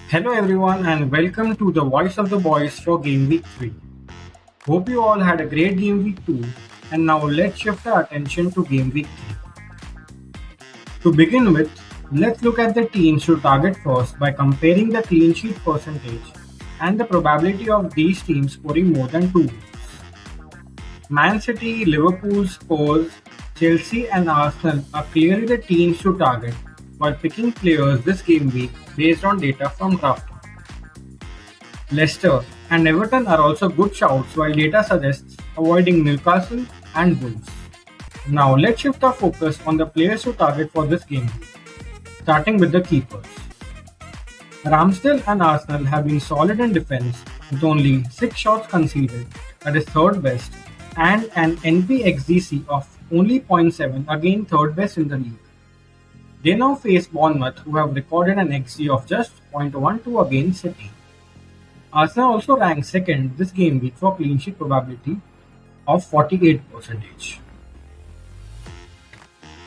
Hello everyone and welcome to the Voice of the Boys for Gameweek 3. Hope you all had a great Gameweek 2 and now let's shift our attention to Gameweek 3. To begin with, let's look at the teams to target first by comparing the clean sheet percentage and the probability of these teams scoring more than 2 goals. Man City, Liverpool, Spurs, Chelsea and Arsenal are clearly the teams to target while picking players this game week based on data from Draft. Leicester and Everton are also good shouts while data suggests avoiding Newcastle and Wolves. Now let's shift our focus on the players to target for this game week, starting with the keepers. Ramsdale and Arsenal have been solid in defense with only 6 shots conceded, that is third best, and an NPXGC of only 0.7, again third best in the league. They now face Bournemouth, who have recorded an XG of just 0.12 against City. Arsenal also ranks second this game week for clean sheet probability of 48%.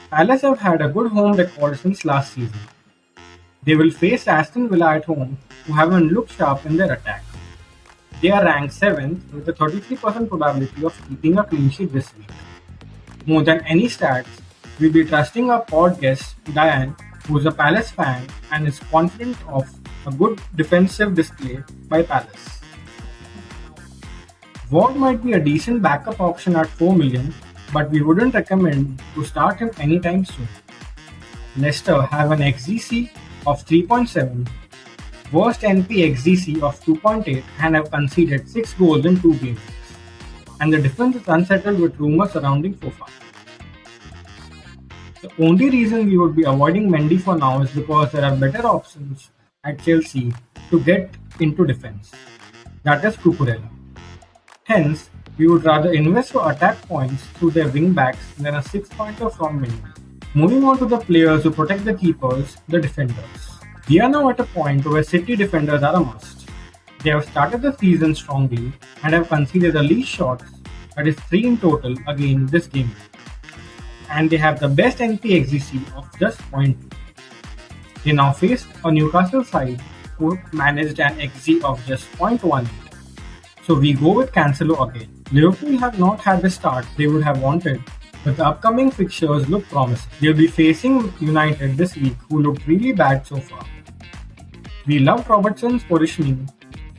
Palace have had a good home record since last season. They will face Aston Villa at home, who haven't looked sharp in their attack. They are ranked 7th with a 33% probability of keeping a clean sheet this week. More than any stats, we'll be trusting our pod guest, Diane, who's a Palace fan and is confident of a good defensive display by Palace. Ward might be a decent backup option at 4 million, but we wouldn't recommend to start him anytime soon. Leicester have an XGC of 3.7, worst NP XGC of 2.8 and have conceded 6 goals in 2 games. And the defense is unsettled with rumours surrounding Fofa. The only reason we would be avoiding Mendy for now is because there are better options at Chelsea to get into defense. That is Cucurella. Hence, we would rather invest for attack points through their wing backs than a 6-pointer from Mendy. Moving on to the players who protect the keepers, the defenders. We are now at a point where City defenders are a must. They have started the season strongly and have conceded the least shots, that is 3 in total, again this game. And they have the best NPXGC of just 0.2. They now face a Newcastle side who managed an XG of just 0.18. So we go with Cancelo again. Liverpool have not had the start they would have wanted, but the upcoming fixtures look promising. They'll be facing United this week, who looked really bad so far. We loved Robertson's positioning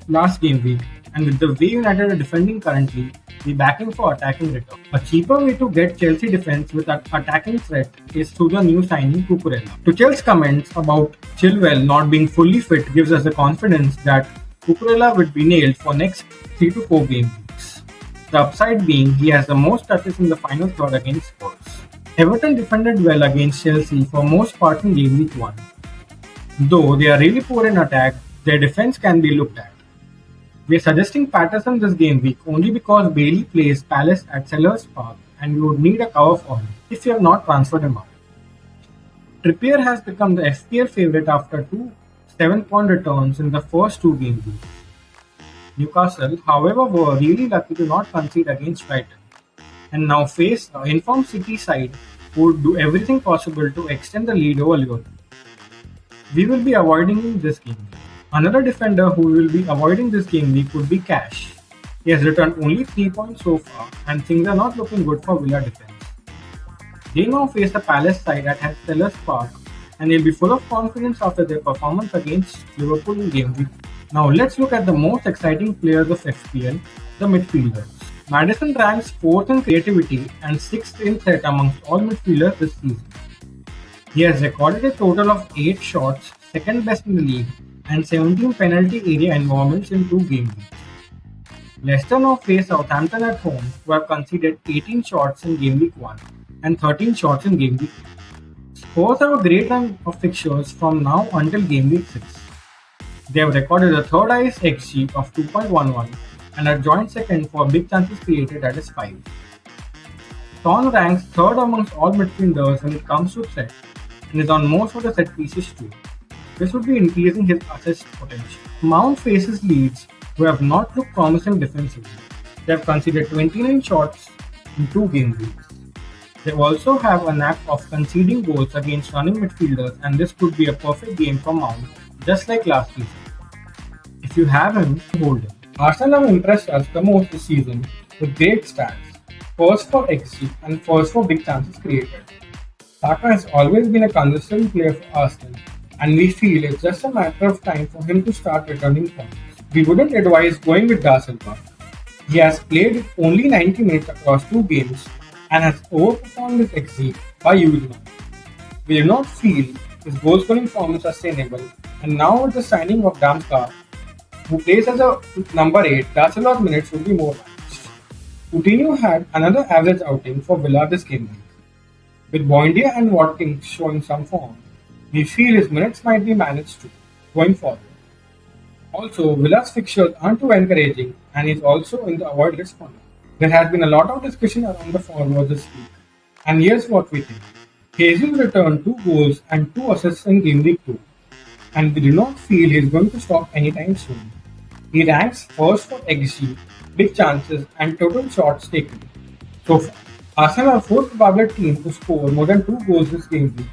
last game week, and with the way United are defending currently, we backing for attacking return. A cheaper way to get Chelsea defense with an attacking threat is through the new signing Cucurella. Tuchel's comments about Chilwell not being fully fit gives us the confidence that Cucurella would be nailed for next 3 to 4 game weeks. The upside being he has the most touches in the final third against Spurs. Everton defended well against Chelsea for most part in game week 1. Though they are really poor in attack, their defense can be looked at. We are suggesting Patterson this game week only because Bailey plays Palace at Sellers Park and we would need a cover for him if you have not transferred him out. Trippier has become the FPL favourite after 2 7-point returns in the first 2 game weeks. Newcastle, however, were really lucky to not concede against Brighton and now face an informed City side who would do everything possible to extend the lead over Liverpool. We will be avoiding this game week. Another defender who will be avoiding this game week would be Cash. He has returned only 3 points so far and things are not looking good for Villa defense. They now face the Palace side at Sellers Park and they'll be full of confidence after their performance against Liverpool in game week. Now let's look at the most exciting players of FPL, the midfielders. Maddison ranks 4th in creativity and 6th in threat amongst all midfielders this season. He has recorded a total of 8 shots, second best in the league, and 17 penalty area involvements in 2 game weeks. Leicester now face Southampton at home, who have conceded 18 shots in game week 1 and 13 shots in game week 2. Spurs have a great run of fixtures from now until game week 6. They have recorded a third highest XG of 2.11 and are joint second for big chances created, that is 5. Son ranks 3rd amongst all midfielders when it comes to threat and is on most of the set pieces too. This would be increasing his assist potential. Mount faces Leeds, who have not looked promising defensively. They have conceded 29 shots in 2 game weeks. They also have a knack of conceding goals against running midfielders, and this could be a perfect game for Mount, just like last season. If you have him, hold him. Arsenal have impressed us the most this season with great stats, first for XG and first for big chances created. Saka has always been a consistent player for Arsenal, and we feel it's just a matter of time for him to start returning points. We wouldn't advise going with Da Silva. He has played only 90 minutes across 2 games and has overperformed his XG by huge amounts. We do not feel his goal scoring form is sustainable, and now with the signing of Damska, who plays as a number 8, Da Silva's minutes would be more managed. Coutinho had another average outing for Villa this game week. With Buendia and Watkins showing some form, we feel his minutes might be managed too, going forward. Also, Villa's fixtures aren't too encouraging and is also in the avoid list for now. There has been a lot of discussion around the forward this week, and here's what we think. Jesus returned 2 goals and 2 assists in Game Week 2, and we do not feel he is going to stop anytime soon. He ranks first for XG, big chances, and total shots taken. So far, Arsenal are fourth probable team to score more than 2 goals this game week,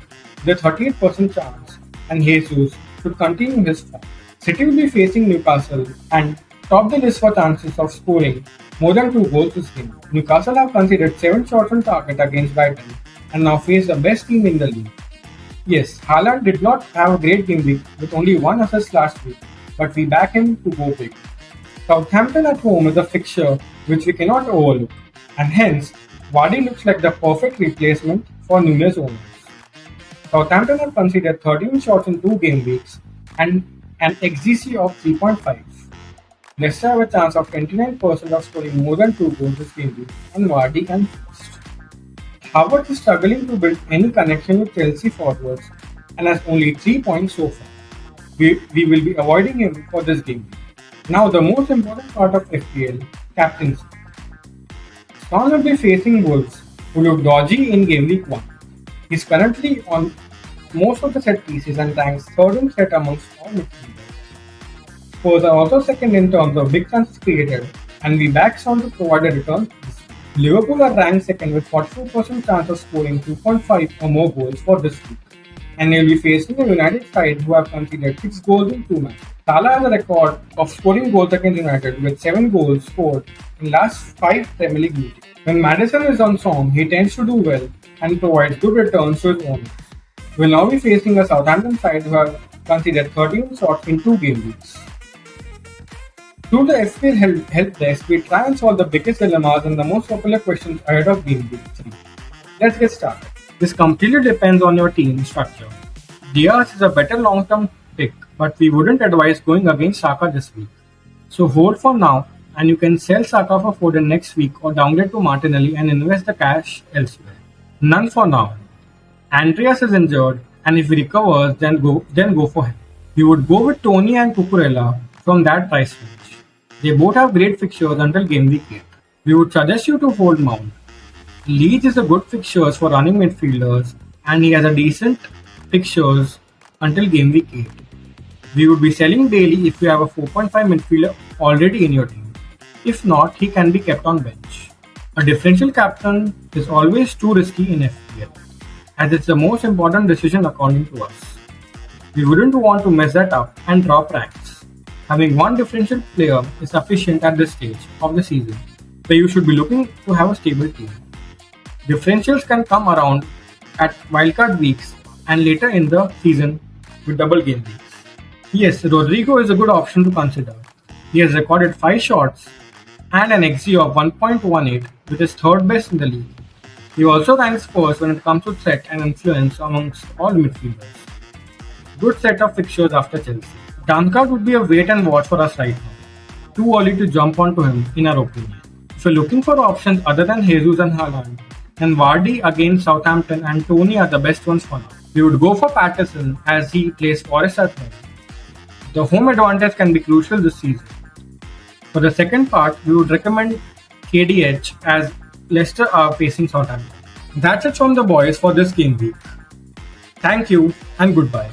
with a 38% chance, and Jesus should continue his form. City will be facing Newcastle and top the list for chances of scoring more than 2 goals this game. Newcastle have conceded 7 shots on target against Brighton and now face the best team in the league. Yes, Haaland did not have a great game week with only 1 assist last week, but we back him to go big. Southampton at home is a fixture which we cannot overlook, and hence Vardy looks like the perfect replacement for Nunes owners. Southampton have conceded 13 shots in 2 game weeks and an XGC of 3.5. Leicester have a chance of 29% of scoring more than 2 goals this game week, and Vardy can first. Havertz is struggling to build any connection with Chelsea forwards and has only 3 points so far. We will be avoiding him for this game. Now the most important part of FPL, captaincy. Son will be facing Wolves, who look dodgy in Game Week 1. He's currently on most of the set pieces and ranks third in set amongst all midfielders. Spurs are also second in terms of big chances created, and we back Son to provide a return. Liverpool are ranked second with 44% chance of scoring 2.5 or more goals for this week, and they will be facing a United side who have conceded 6 goals in 2 matches. Salah has a record of scoring goals against United with 7 goals scored in last 5 Premier League meetings. When Maddison is on form, he tends to do well and provides good returns to his owners. We will now be facing a Southampton side who have conceded 13 shots in 2 game weeks. Through the FPL Helpdesk, we try and solve the biggest dilemmas and the most popular questions ahead of Game Week 3. Let's get started. This completely depends on your team structure. Diaz is a better long-term pick, but we wouldn't advise going against Saka this week. So hold for now, and you can sell Saka for Foden next week or downgrade to Martinelli and invest the cash elsewhere. None for now. Andreas is injured, and if he recovers, then go for him. We would go with Tony and Cucurella from that price range. They both have great fixtures until Game Week 8. We would suggest you to hold Mount. Leeds is a good fixtures for running midfielders, and he has a decent fixtures until Game Week 8. We would be selling Bailey if you have a 4.5 midfielder already in your team. If not, he can be kept on bench. A differential captain is always too risky in FPL, as it's the most important decision according to us. We wouldn't want to mess that up and drop ranks. Having one differential player is sufficient at this stage of the season, so you should be looking to have a stable team. Differentials can come around at wildcard weeks and later in the season with double game weeks. Yes, Rodrigo is a good option to consider. He has recorded 5 shots and an XG of 1.18, which is third best in the league. He also ranks first when it comes to threat and influence amongst all midfielders. Good set of fixtures after Chelsea. Damska would be a wait and watch for us right now. Too early to jump onto him, in our opinion. If you're looking for options other than Jesus and Haaland, then Vardy against Southampton and Tony are the best ones for now. We would go for Patterson as he plays Forest at home. The home advantage can be crucial this season. For the second part, we would recommend KDH as Leicester are facing Southampton. That's it from the boys for this game week. Thank you and goodbye.